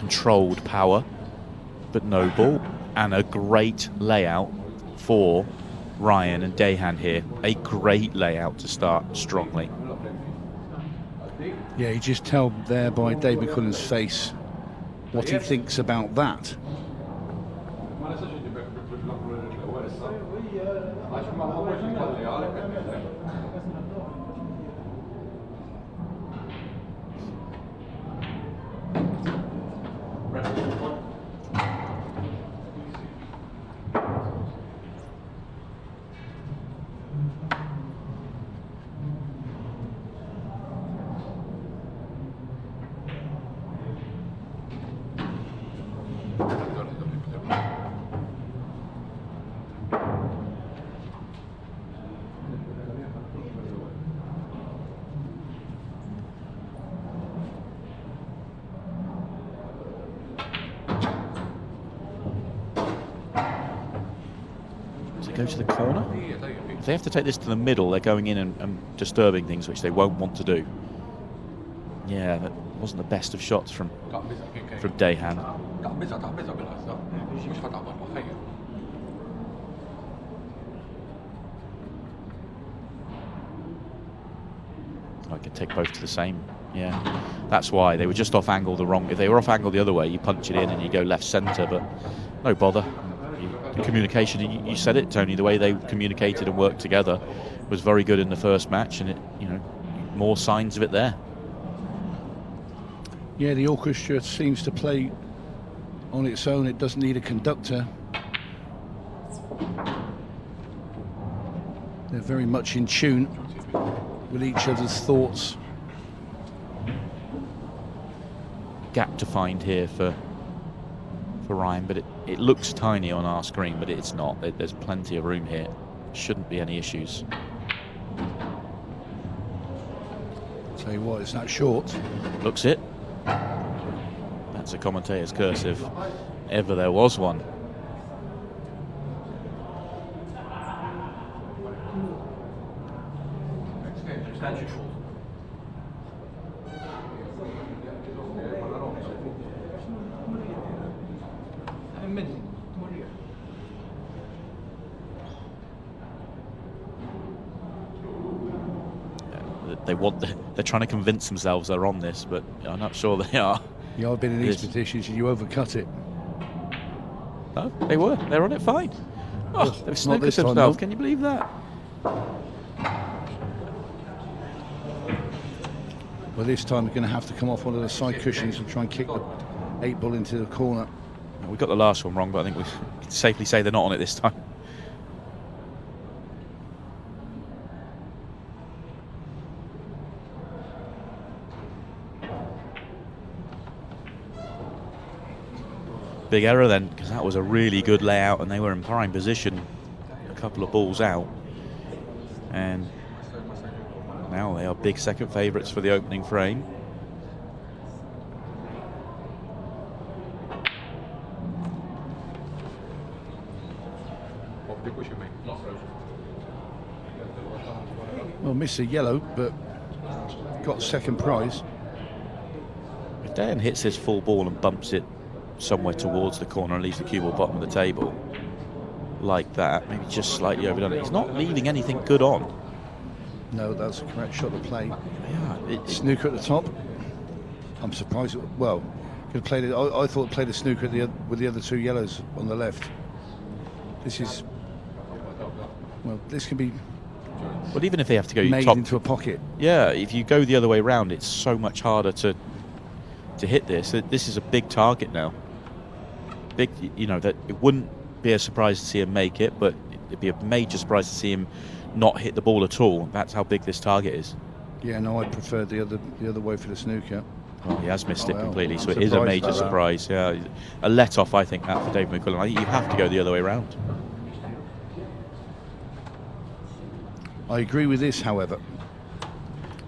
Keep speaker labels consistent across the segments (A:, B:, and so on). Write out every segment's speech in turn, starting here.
A: controlled power, but no ball. And a great layout for Ryan and Dejan here. A great layout to start strongly.
B: Yeah, you just tell there by Dave McQuillan's face what he thinks about that.
A: Go to the corner. If they have to take this to the middle, they're going in and disturbing things, which they won't want to do. Yeah, that wasn't the best of shots from Dejan. I could take both to the same. Yeah, that's why they were just off angle the wrong. If they were off angle the other way, you punch it in and you go left centre, but no bother. The communication, you said it, Tony, the way they communicated and worked together was very good in the first match, and it, you know, more signs of it there.
B: Yeah, the orchestra seems to play on its own. It doesn't need a conductor. They're very much in tune with each other's thoughts.
A: Gap to find here for Ryan, but it looks tiny on our screen, but it's not. There's plenty of room here. Shouldn't be any issues.
B: Tell you what, it's not short.
A: Looks it. That's a commentator's curse if ever there was one. They're trying to convince themselves they're on this, but I'm not sure they are.
B: Yeah, I've been in these positions and you overcut it.
A: No, they were. They're on it fine. Oh, they've snookered themselves. Can you believe that?
B: Well, this time they're going to have to come off one of the side cushions and try and kick the 8-ball into the corner.
A: We got the last one wrong, but I think we can safely say they're not on it this time. Big error then, because that was a really good layout and they were in prime position a couple of balls out, and now they are big second favourites for the opening frame.
B: Well, missed a yellow, but got second prize.
A: If Dan hits this full ball and bumps it somewhere towards the corner and leaves the cue ball bottom of the table like that, maybe just slightly overdone it, he's not leaving anything good on.
B: No, that's the correct shot to play.
A: Yeah,
B: snooker at the top. I'm surprised. Well, could have played it. I thought it played a snooker with the other two yellows on the left. This is, well, this can be.
A: Well, even if they have to go
B: made
A: top
B: into a pocket.
A: Yeah, if you go the other way round, it's so much harder to hit this. This is a big target now. Big, you know, that it wouldn't be a surprise to see him make it, but it'd be a major surprise to see him not hit the ball at all. That's how big this target is.
B: Yeah, no, I prefer the other way for the snooker.
A: Well, he has missed it completely, so it is a major surprise. Yeah, a let-off, I think, that for Dave McQuillan. I think you have to go the other way round.
B: I agree with this, however.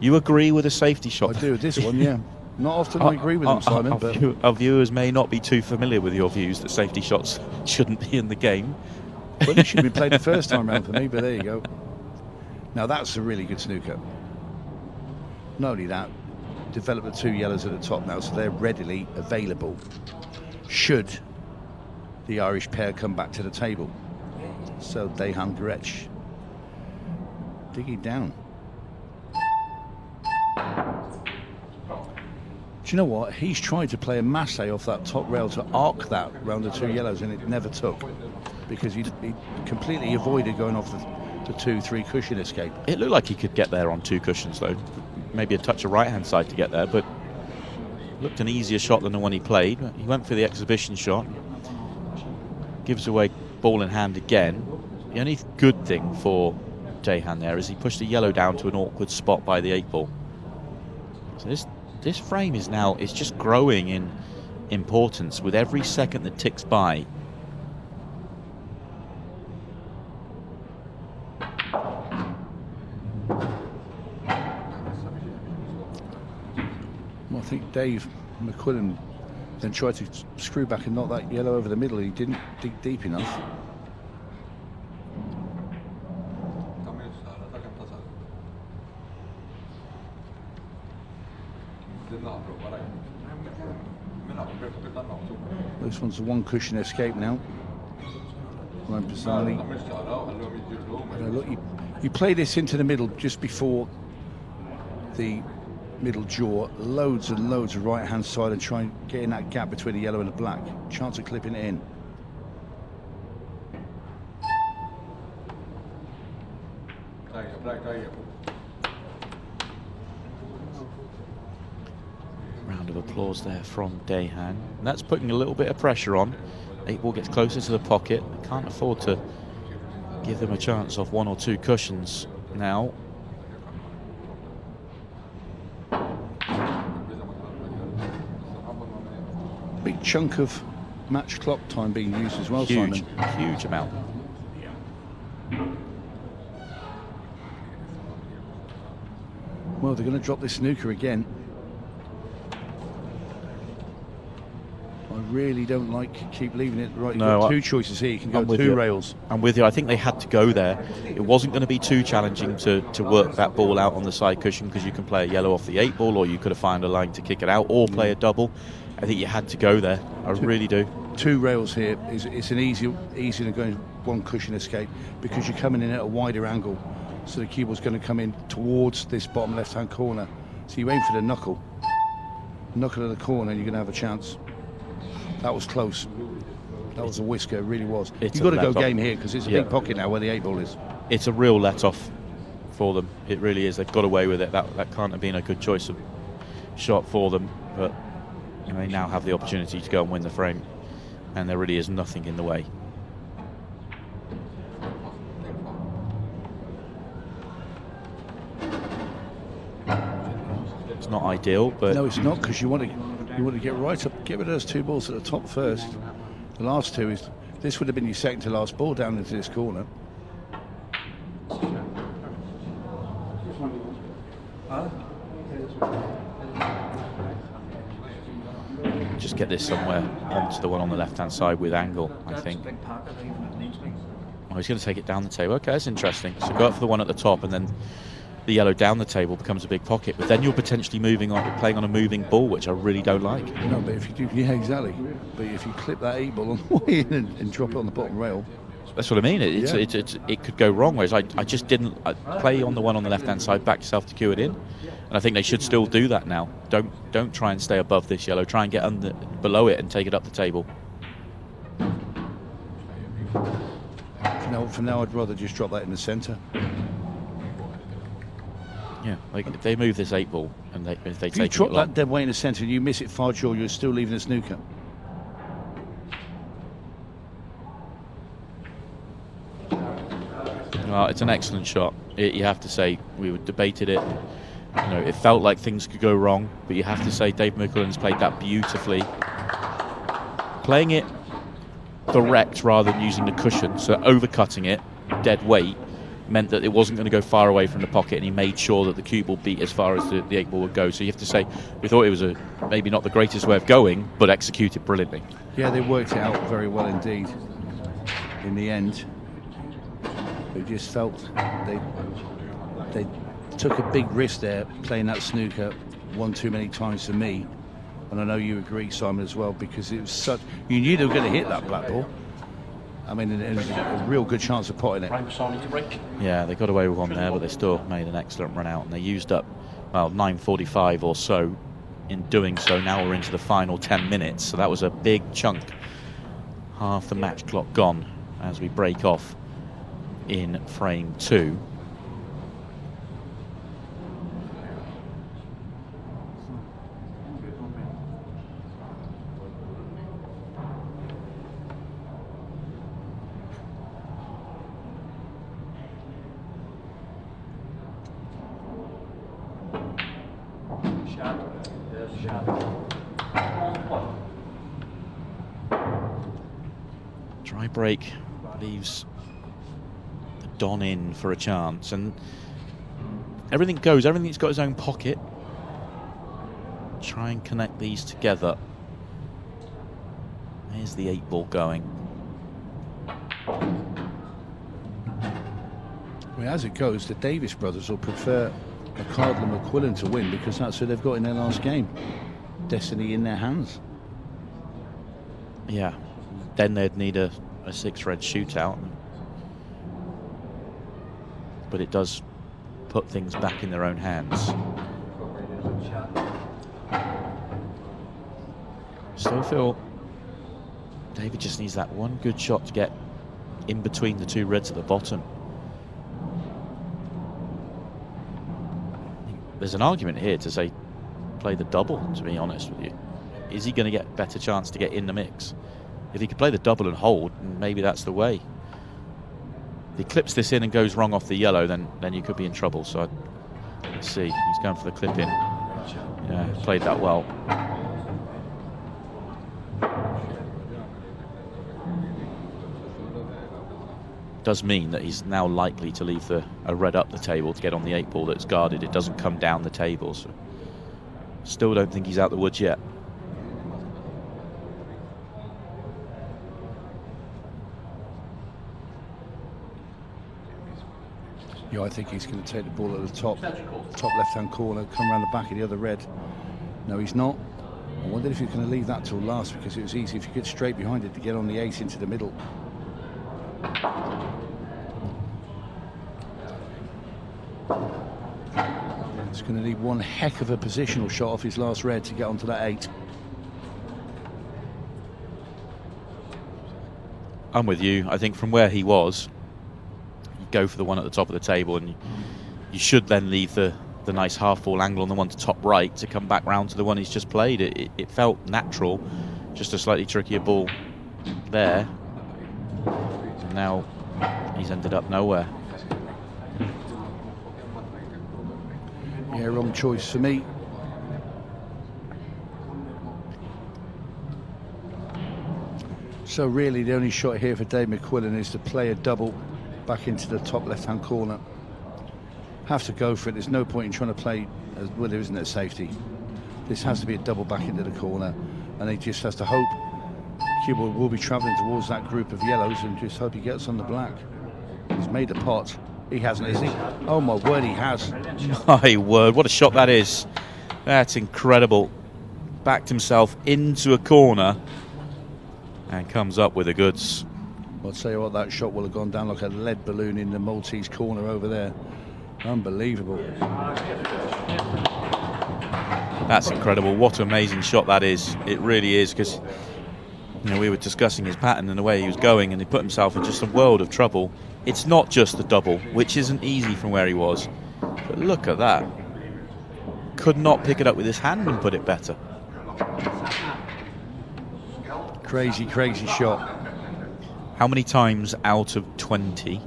A: You agree with a safety shot?
B: I do with this one, yeah. Not often I agree with them, Simon. But
A: our viewers may not be too familiar with your views that safety shots shouldn't be in the game.
B: Well, it should have been played the first time round for me, but there you go. Now that's a really good snooker. Not only that, developed the 2 yellows at the top now, so they're readily available should the Irish pair come back to the table. So Dejan Grech digging down. Do you know what? He's tried to play a masse off that top rail to arc that round the 2 yellows, and it never took, because he completely avoided going off the 2-3 cushion escape.
A: It looked like he could get there on 2 cushions, though. Maybe a touch of right-hand side to get there, but looked an easier shot than the one he played. He went for the exhibition shot. Gives away ball in hand again. The only good thing for Dejan there is he pushed the yellow down to an awkward spot by the 8 ball. So this frame is now, it's just growing in importance with every second that ticks by.
B: Well, I think Dave McQuillan then tried to screw back and knock that yellow over the middle. He didn't dig deep enough. This one's a 1 cushion escape now. Ryan Pisani. Look, you play this into the middle just before the middle jaw, loads and loads of right hand side, and try and get in that gap between the yellow and the black. Chance of clipping it in.
A: Round of applause there from Dejan. And that's putting a little bit of pressure on. 8 ball gets closer to the pocket. They can't afford to give them a chance off 1 or 2 cushions now.
B: Big chunk of match clock time being used as well,
A: Huge,
B: Simon.
A: huge amount.
B: Well, they're going to drop this snooker again. I really don't like keep leaving it right. You've got 2 choices here. You can go 2 rails.
A: I'm with you. I think they had to go there. It wasn't going to be too challenging to work that ball out on the side cushion, because you can play a yellow off the 8 ball, or you could have found a line to kick it out, or play a double. I think you had to go there. I really do.
B: 2 rails here it's an easier than going 1 cushion escape, because you're coming in at a wider angle, so the cue ball's going to come in towards this bottom left-hand corner. So you aim for the knuckle in the corner, and you're going to have a chance. That was close. That was a whisker. It really was. You've got to go game here, because it's a big pocket now where the 8 ball is.
A: It's a real let-off for them. It really is. They've got away with it. That can't have been a good choice of shot for them, but they now have the opportunity to go and win the frame, and there really is nothing in the way. It's not ideal, but
B: no, it's not, because you want to get right up, get rid of those 2 balls at the top first. The last 2 is, this would have been your second to last ball down into this corner.
A: just get this somewhere onto the one on the left-hand side with angle, I think. Oh, he's going to take it down the table. Okay, that's interesting. So go up for the one at the top, and then the yellow down the table becomes a big pocket. But then you're potentially playing on a moving ball, which I really don't like.
B: No, but if you do, yeah, exactly. But if you clip that 8 ball on the way in and drop it on the bottom rail,
A: that's what I mean. It could go wrong. Whereas I just didn't play on the one on the left-hand side, back yourself to cue it in. And I think they should still do that now. Don't try and stay above this yellow. Try and get below it and take it up the table.
B: For now, I'd rather just drop that in the centre.
A: Yeah, like if they move this 8 ball and if they
B: if
A: take
B: you
A: it
B: drop
A: long,
B: that dead weight in the centre and you miss it far short, you're still leaving the snooker.
A: Well, it's an excellent shot. You have to say, we debated it. You know, it felt like things could go wrong, but you have to say Dave McQuillan's played that beautifully. Playing it direct rather than using the cushion, so overcutting it, dead weight, meant that it wasn't going to go far away from the pocket, and he made sure that the cue ball beat as far as the 8 ball would go. So you have to say, we thought it was maybe not the greatest way of going, but executed brilliantly.
B: Yeah, they worked it out very well indeed in the end. They just felt they took a big risk there playing that snooker one too many times for me. And I know you agree, Simon, as well, because it was such... You knew they were going to hit that black ball. I mean, it was a real good chance of potting it.
A: Yeah, they got away with one there, but they still made an excellent run out. And they used up, well, 9:45 or so in doing so. Now we're into the final 10 minutes. So that was a big chunk. Half the match clock gone as we break off in frame 2. Dry break leaves the Don in for a chance, and everything goes, everything's got its own pocket. Try and connect these together. There's the 8 ball going.
B: Well, as it goes, the Davies brothers will prefer McArdle and McQuillan to win because that's who they've got in their last game. Destiny in their hands.
A: Yeah, then they'd need a 6-red shootout. But it does put things back in their own hands. Still feel David just needs that one good shot to get in between the 2 reds at the bottom. There's an argument here to say play the double, to be honest with you. Is he going to get a better chance to get in the mix? If he could play the double and hold, maybe that's the way. If he clips this in and goes wrong off the yellow, then you could be in trouble. So let's see. He's going for the clip in. Yeah, played that well. Does mean that he's now likely to leave a red up the table to get on the 8 ball that's guarded. It doesn't come down the table. So still don't think he's out the woods yet.
B: Yeah, I think he's going to take the ball at the top left-hand corner, come around the back of the other red. No, he's not. I wondered if he's going to leave that till last because it was easy if you get straight behind it to get on the 8 into the middle. It's going to need one heck of a positional shot off his last red to get onto that 8.
A: I'm with you. I think from where he was, you go for the one at the top of the table, and you should then leave the nice half-ball angle on the one to top right to come back round to the one he's just played. It felt natural, just a slightly trickier ball there. And now he's ended up nowhere.
B: Yeah, wrong choice for me. So really the only shot here for Dave McQuillan is to play a double back into the top left-hand corner. Have to go for it. There's no point in trying to play, well, there isn't a safety. This has to be a double back into the corner, and he just has to hope 𝗡𝗲𝘀 will be travelling towards that group of yellows and just hope he gets on the black. He's made a pot. He hasn't, is he? Oh my word, he has.
A: My word, what a shot that is. That's incredible. Backed himself into a corner and comes up with the goods.
B: I'll tell you what, that shot will have gone down like a lead balloon in the Maltese corner over there. Unbelievable.
A: That's incredible. What an amazing shot that is. It really is, because we were discussing his pattern and the way he was going, and he put himself in just a world of trouble. It's not just the double, which isn't easy from where he was, but look at that. Could not pick it up with his hand and put it better.
B: Crazy, crazy shot.
A: How many times out of 20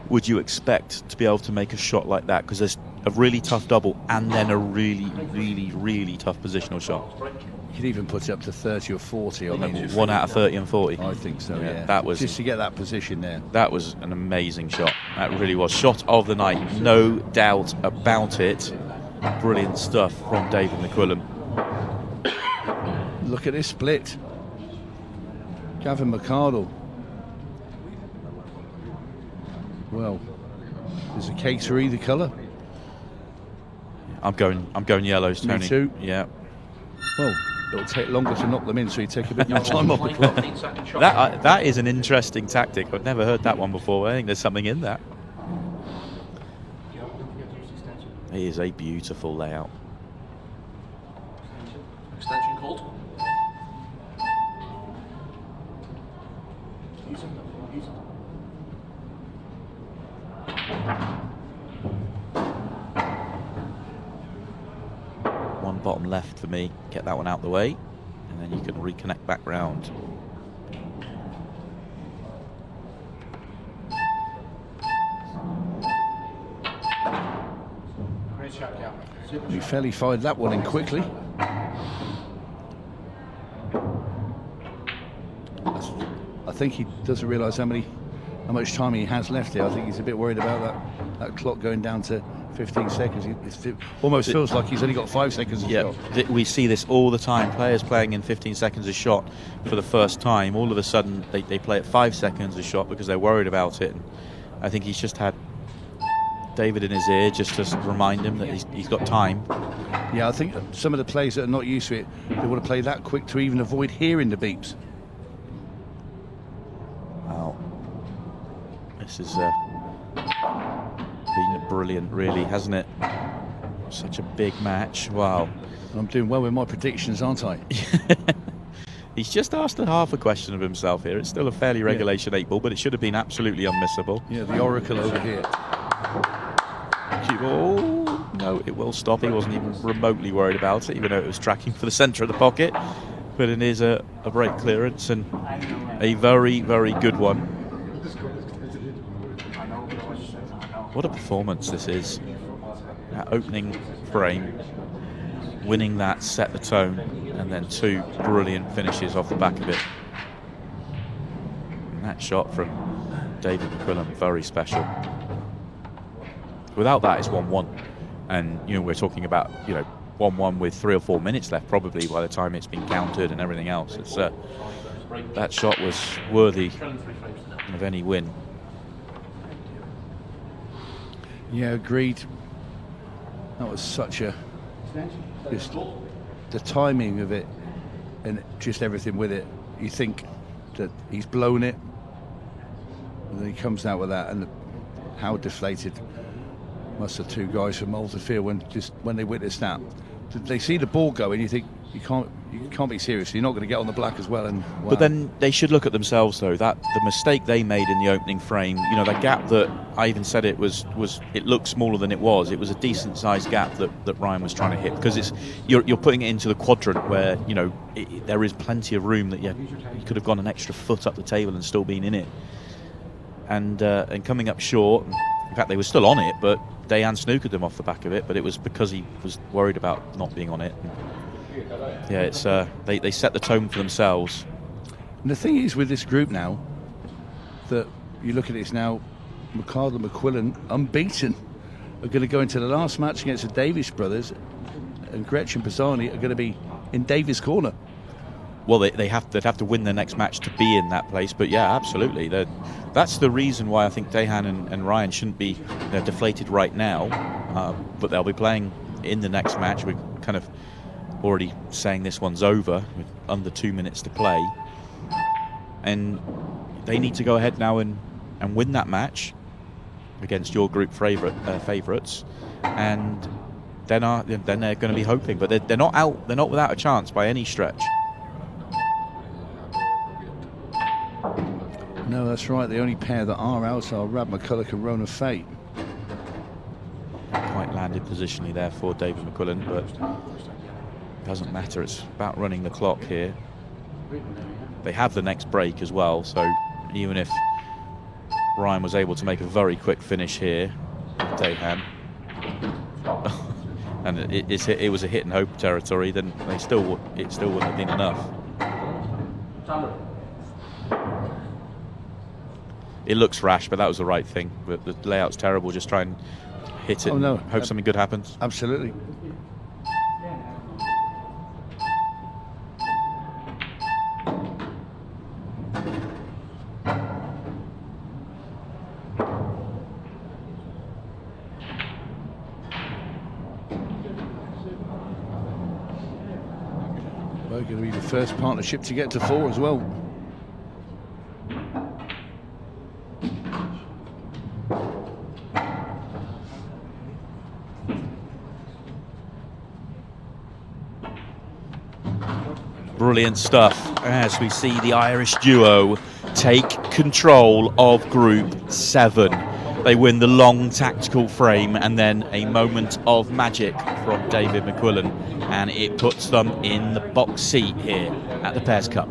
A: would you expect to be able to make a shot like that? Because there's a really tough double and then a really, really, really tough positional shot.
B: You could even put it up to 30 or 40. I mean,
A: 1 out of 30 and 40.
B: I think so, yeah.
A: That was
B: just to get that position there.
A: That was an amazing shot. That really was. Shot of the night, no doubt about it. Brilliant stuff from David McQuillan.
B: Look at this split. Gavin McArdle. Well, there's a case for either colour.
A: I'm going yellows, Tony.
B: Me too.
A: Yeah.
B: Well, it'll take longer to knock them in, so you take a bit more time off the clock.
A: That is an interesting tactic. I've never heard that one before. I think there's something in that. It is a beautiful layout.
C: Extension called.
A: One bottom left for me. Get that one out the way, and then you can reconnect back round.
B: He fairly fired that one in quickly. I think he doesn't realise how much time he has left here. I think he's a bit worried about that clock going down to 15 seconds. It almost feels like he's only got 5 seconds of shot.
A: We see this all the time. Players playing in 15 seconds a shot for the first time. All of a sudden, they play at 5 seconds a shot because they're worried about it. And I think he's just had David in his ear just to remind him that he's got time.
B: Yeah, I think some of the players that are not used to it, they want to play that quick to even avoid hearing the beeps.
A: Wow. This is been brilliant, really, hasn't it? Such a big match. Wow.
B: I'm doing well with my predictions, aren't I?
A: He's just asked a half a question of himself here. It's still a fairly regulation 8 ball, but it should have been absolutely unmissable.
B: Yeah, the Oracle over here.
A: Oh, no, it will stop. He wasn't even remotely worried about it, even though it was tracking for the centre of the pocket. But it is a break clearance and a very, very good one. What a performance this is. That opening frame, winning that set the tone, and then 2 brilliant finishes off the back of it. And that shot from David McQuillan, very special. Without that, it's 1-1. And, we're talking about, 1-1 with 3 or 4 minutes left, probably, by the time it's been counted and everything else. It's that shot was worthy of any win.
B: Yeah, agreed. That was such a... just the timing of it and just everything with it. You think that he's blown it, and then he comes out with that, and how deflated must the 2 guys from 𝗟𝗡𝗃𝗲 when they witnessed that. They see the ball go and you think you can't be serious. You're not going to get on the black as well. And wow.
A: But then they should look at themselves though. That the mistake they made in the opening frame, that gap that I even said it looked smaller than it was. It was a decent sized gap that Ryan was trying to hit, because you're putting it into the quadrant where there is plenty of room that you could have gone an extra foot up the table and still been in it. And coming up short. In fact, they were still on it, but Dejan snookered them off the back of it. But it was because he was worried about not being on it. Yeah, it's they set the tone for themselves.
B: And the thing is with this group now, that you look at this now, McArdle and McQuillan, unbeaten, are going to go into the last match against the Davies brothers, and Grech and Pisani are going to be in Davies' corner.
A: Well, they'd have to win their next match to be in that place. But yeah, absolutely. That's the reason why I think Dejan and Ryan shouldn't be deflated right now. But they'll be playing in the next match. We're kind of already saying this one's over with under 2 minutes to play. And they need to go ahead now and win that match against your group favourites. And then they're going to be hoping. But they're not out. They're not without a chance by any stretch.
B: No, that's right. The only pair that are out are Rab Mac McCullough and Ronan Fay.
A: Quite landed positionally there for David McQuillan, but it doesn't matter. It's about running the clock here. They have the next break as well, so even if Ryan was able to make a very quick finish here, Dejan, and it was a hit and hope territory, then it still wouldn't have been enough. It looks rash, but that was the right thing. But the layout's terrible. Just try and hit it.
B: Oh, no.
A: Hope something good happens.
B: Absolutely. We're going to be the first partnership to get to 4 as well.
A: Brilliant stuff as we see the Irish duo take control of Group 7. They win the long tactical frame and then a moment of magic from David McQuillan, and it puts them in the box seat here at the Pairs Cup.